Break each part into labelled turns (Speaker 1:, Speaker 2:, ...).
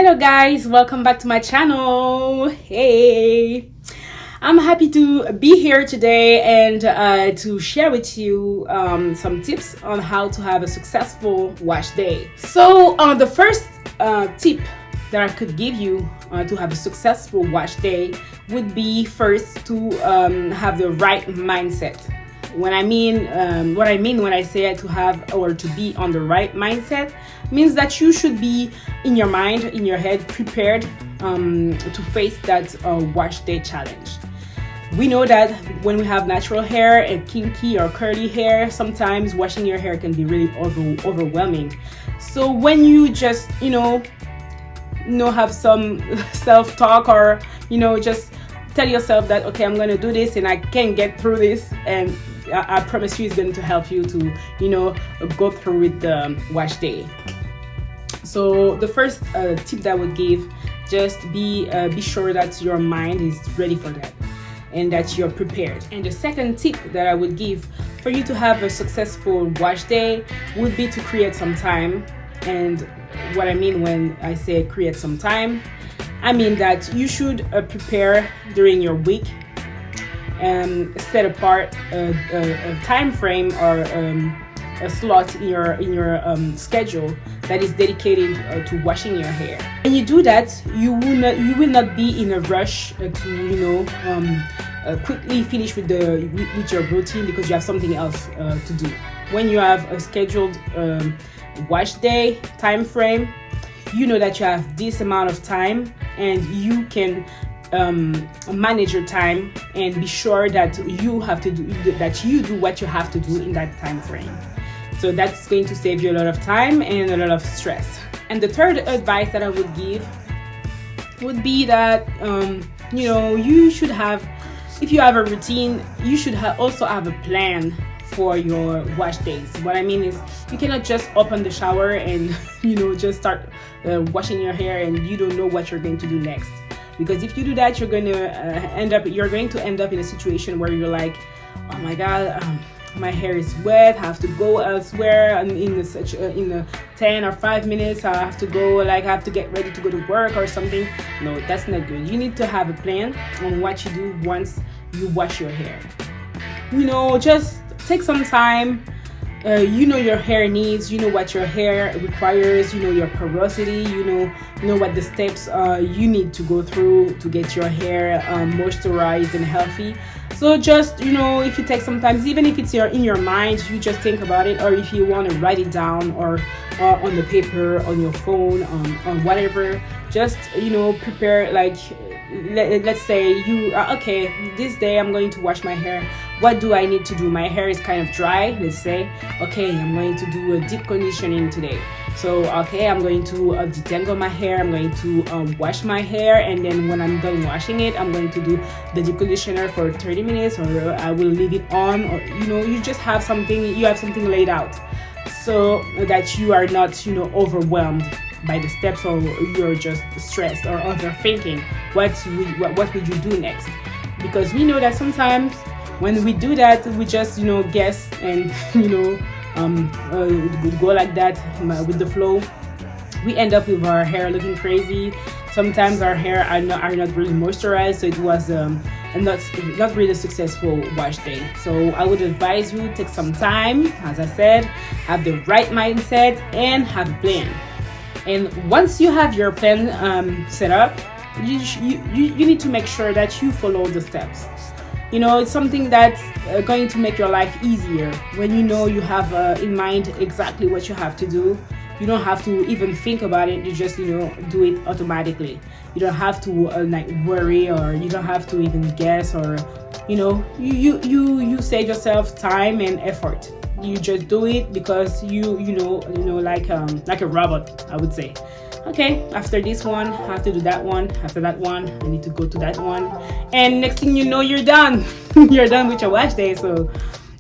Speaker 1: Hello guys, welcome back to my channel. Hey, I'm happy to be here today and to share with you some tips on how to have a successful wash day. So the first tip that I could give you to have a successful wash day would be first to have the right mindset. What I mean when I say to have or to be on the right mindset means that you should be in your mind, in your head, prepared to face that wash day challenge. We know that when we have natural hair and kinky or curly hair, sometimes washing your hair can be really overwhelming. So when you just have some self-talk or just tell yourself that okay, I'm going to do this and I can get through this, and I promise you it's going to help you to go through with the wash day. So the first tip that I would give, just be sure that your mind is ready for that and that you're prepared. And the second tip that I would give for you to have a successful wash day would be to create some time. And what I mean when I say create some time, I mean that you should prepare during your week and set apart a time frame or a slot in your schedule that is dedicated to washing your hair. When you do that, you will not be in a rush to quickly finish with your routine because you have something else to do. When you have a scheduled wash day time frame, you know that you have this amount of time and you can manage your time and be sure that you do what you have to do in that time frame. So that's going to save you a lot of time and a lot of stress. And the third advice that I would give would be that you should have, if you have a routine, you should also have a plan for your wash days. What I mean is you cannot just open the shower and just start washing your hair and you don't know what you're going to do next. Because if you do that, you're going to end up in a situation where you're like, oh my god, my hair is wet, I have to go elsewhere, and in 10 or 5 minutes I have to go, I have to get ready to go to work or something. No, that's not good. You need to have a plan on what you do once you wash your hair. Just take some time. Your hair needs, what your hair requires, your porosity, what the steps you need to go through to get your hair moisturized and healthy. So just if you take some time, even if it's in your mind, you just think about it, or if you want to write it down or on the paper, on your phone, on whatever, just prepare. Let's say you okay, this day I'm going to wash my hair. What do I need to do? My hair is kind of dry. Let's say, okay, I'm going to do a deep conditioning today. So, okay, I'm going to detangle my hair. I'm going to wash my hair. And then when I'm done washing it, I'm going to do the deep conditioner for 30 minutes or I will leave it on. Or, you just have something laid out so that you are not, overwhelmed by the steps, or you're just stressed or overthinking what would you do next. Because we know that sometimes when we do that, we just guess and go like that with the flow. We end up with our hair looking crazy. Sometimes our hair are not really moisturized, so it was not really a successful wash day. So I would advise you take some time, as I said, have the right mindset and have a plan. And once you have your plan set up, you need to make sure that you follow the steps. It's something that's going to make your life easier when you have in mind exactly what you have to do. You don't have to even think about it. You just do it automatically. You don't have to worry, or you don't have to even guess, or you save yourself time and effort. You just do it because like a robot, I would say. Okay, after this one, I have to do that one. After that one, I need to go to that one. And next thing you know, you're done. You're done with your wash day. So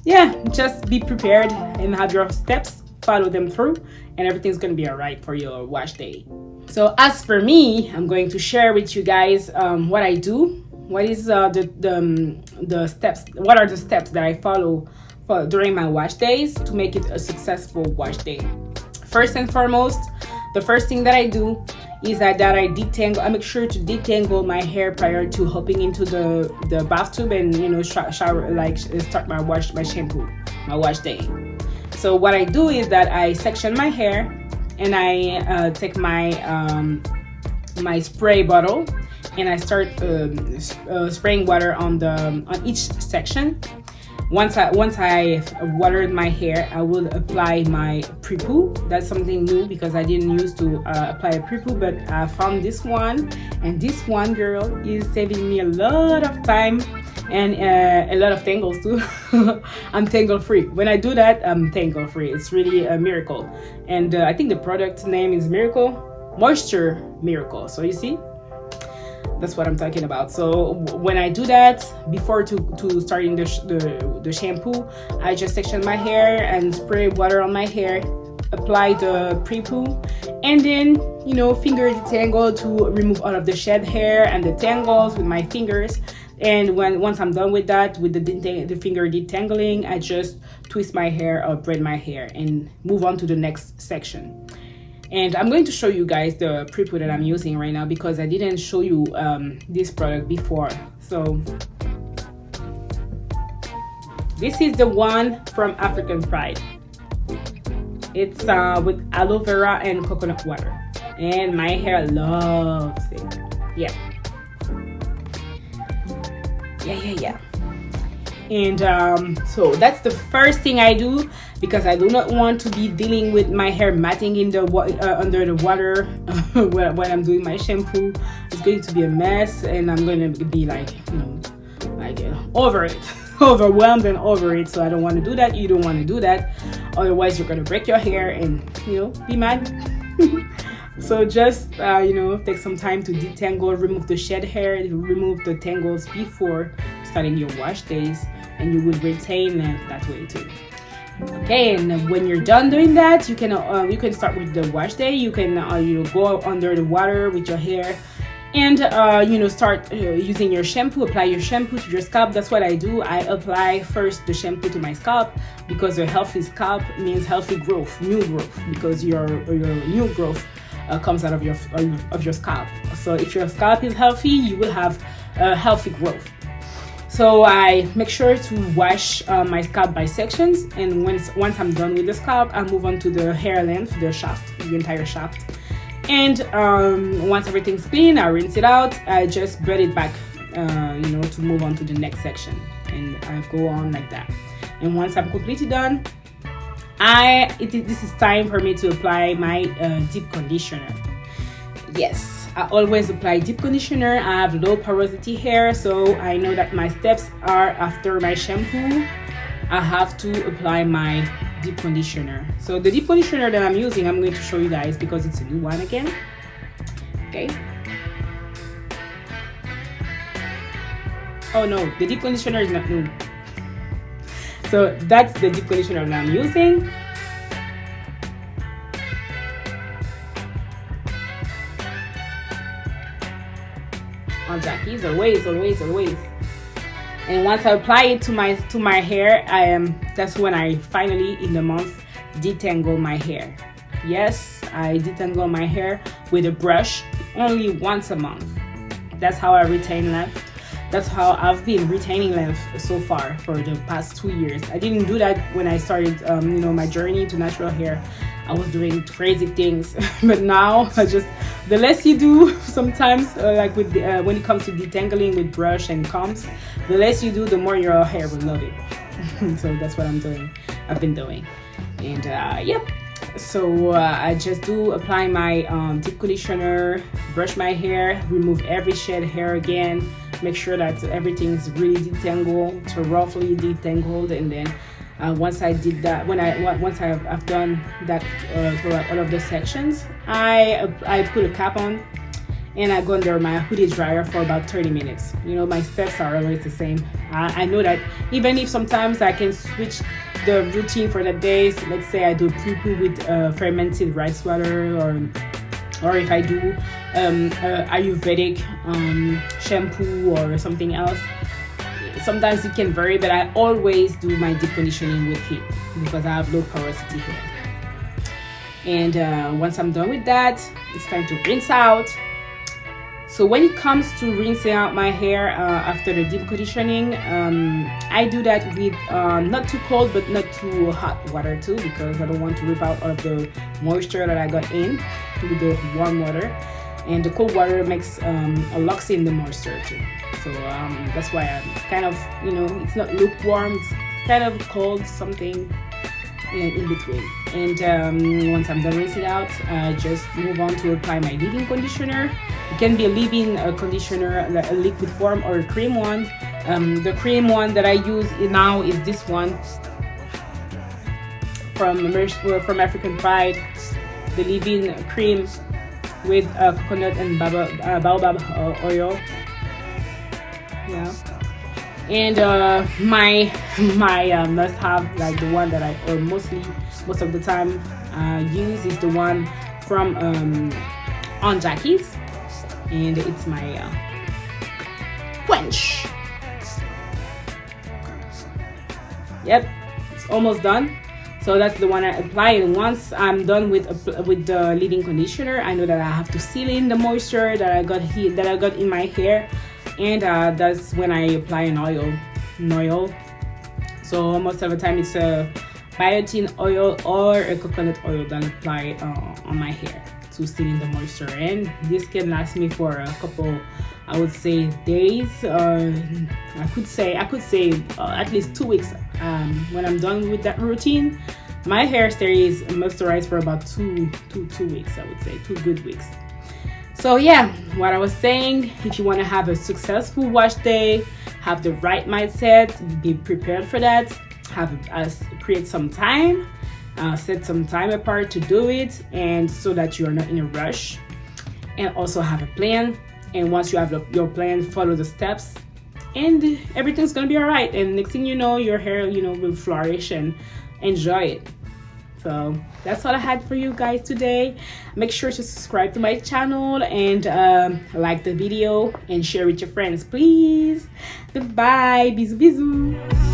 Speaker 1: yeah, just be prepared and have your steps, follow them through, and everything's going to be all right for your wash day. So as for me, I'm going to share with you guys what I do. What is the steps? What are the steps that I follow during my wash days to make it a successful wash day? First and foremost, the first thing that I do is that I detangle. I make sure to detangle my hair prior to hopping into the bathtub and shower, like start my shampoo, my wash day. So what I do is that I section my hair and I take my my spray bottle and I start spraying water on each section. Once I watered my hair, I will apply my pre-poo. That's something new because I didn't used to apply a pre-poo, but I found this one, and this one, girl, is saving me a lot of time and a lot of tangles too. I'm tangle free. When I do that, I'm tangle free. It's really a miracle. And I think the product name is Moisture Miracle. So you see, that's what I'm talking about. So when I do that, before to starting the shampoo, I just section my hair and spray water on my hair, apply the pre-poo, and then finger detangle to remove all of the shed hair and the tangles with my fingers. And once I'm done with that, with the finger detangling, I just twist my hair or braid my hair and move on to the next section. And I'm going to show you guys the pre-poo that I'm using right now because I didn't show you this product before. So this is the one from African Pride. It's with aloe vera and coconut water, and my hair loves it. Yeah. And so that's the first thing I do, because I do not want to be dealing with my hair matting in the under the water when I'm doing my shampoo. It's going to be a mess, and I'm going to be like over it, overwhelmed and over it. So I don't want to do that. You don't want to do that, otherwise you're going to break your hair and be mad. So just take some time to detangle, remove the shed hair, remove the tangles before starting your wash days, and you will retain length that way too. Okay, and when you're done doing that, you can start with the wash day. You can go under the water with your hair and start using your shampoo. Apply your shampoo to your scalp. That's what I do. I apply first the shampoo to my scalp, because a healthy scalp means healthy growth, new growth, because your new growth comes out of your scalp. So if your scalp is healthy, you will have healthy growth. So I make sure to wash my scalp by sections, and once I'm done with the scalp, I move on to the hair length, the shaft, the entire shaft. And once everything's clean, I rinse it out. I just braid it back, to move on to the next section, and I go on like that. And once I'm completely done, this is time for me to apply my deep conditioner. Yes, I always apply deep conditioner. I have low porosity hair, so I know that my steps are after my shampoo, I have to apply my deep conditioner. So the deep conditioner that I'm using, I'm going to show you guys because it's a new one again. Okay. Oh no, the deep conditioner is not new. So that's the deep conditioner that I'm using. On Jackie's always. And once I apply it to my hair, that's when I finally in the month detangle my hair. Yes, I detangle my hair with a brush only once a month. That's how I retain length. That's how I've been retaining length so far for the past 2 years. I didn't do that when I started my journey to natural hair. I was doing crazy things, but now the less you do sometimes, like with when it comes to detangling with brush and combs, the less you do, the more your hair will love it. So that's what I've been doing. And yep. So I just do apply my deep conditioner, brush my hair, remove every shed hair again, make sure that everything is really detangled, so roughly detangled, and then once I did that, once I've done that throughout all of the sections, I put a cap on and I go under my hoodie dryer for about 30 minutes. My steps are always the same. I know that even if sometimes I can switch the routine for the days, let's say I do pre-poo with fermented rice water, or if I do Ayurvedic shampoo or something else, sometimes it can vary, but I always do my deep conditioning with heat because I have low porosity hair. And once I'm done with that, it's time to rinse out. So when it comes to rinsing out my hair after the deep conditioning, I do that with not too cold but not too hot water too, because I don't want to rip out all of the moisture that I got in with the warm water. And the cold water makes locks in the moisture too. So that's why I'm kind of, it's not lukewarm, it's kind of cold, something in between. And once I'm done rinsing out, I just move on to apply my leave-in conditioner. It can be a leave-in conditioner, a liquid form, or a cream one. The cream one that I use now is this one from African Pride, the leave-in cream with coconut and baobab oil. Yeah. And my must-have, like the one that I most of the time use, is the one from Aunt Jackie's, and it's my quench. Yep, it's almost done. So that's the one I apply, and once I'm done with the leave-in conditioner, I know that I have to seal in the moisture that I got here, that I got in my hair, and that's when I apply an oil. So most of the time it's a biotin oil or a coconut oil that I apply on my hair to seal in the moisture, and this can last me for a couple, I would say, days. I could say at least 2 weeks. When I'm done with that routine, my hair stays moisturized for about two weeks. I would say 2 good weeks. So yeah, what I was saying, if you want to have a successful wash day, have the right mindset, be prepared for that, create some time, set some time apart to do it, and so that you are not in a rush, and also have a plan. And once you have your plan, follow the steps, and everything's gonna be all right. And next thing you know, your hair will flourish, and enjoy it. So that's all I had for you guys today. Make sure to subscribe to my channel, and like the video, and share with your friends, please. Goodbye. Bisous bisous.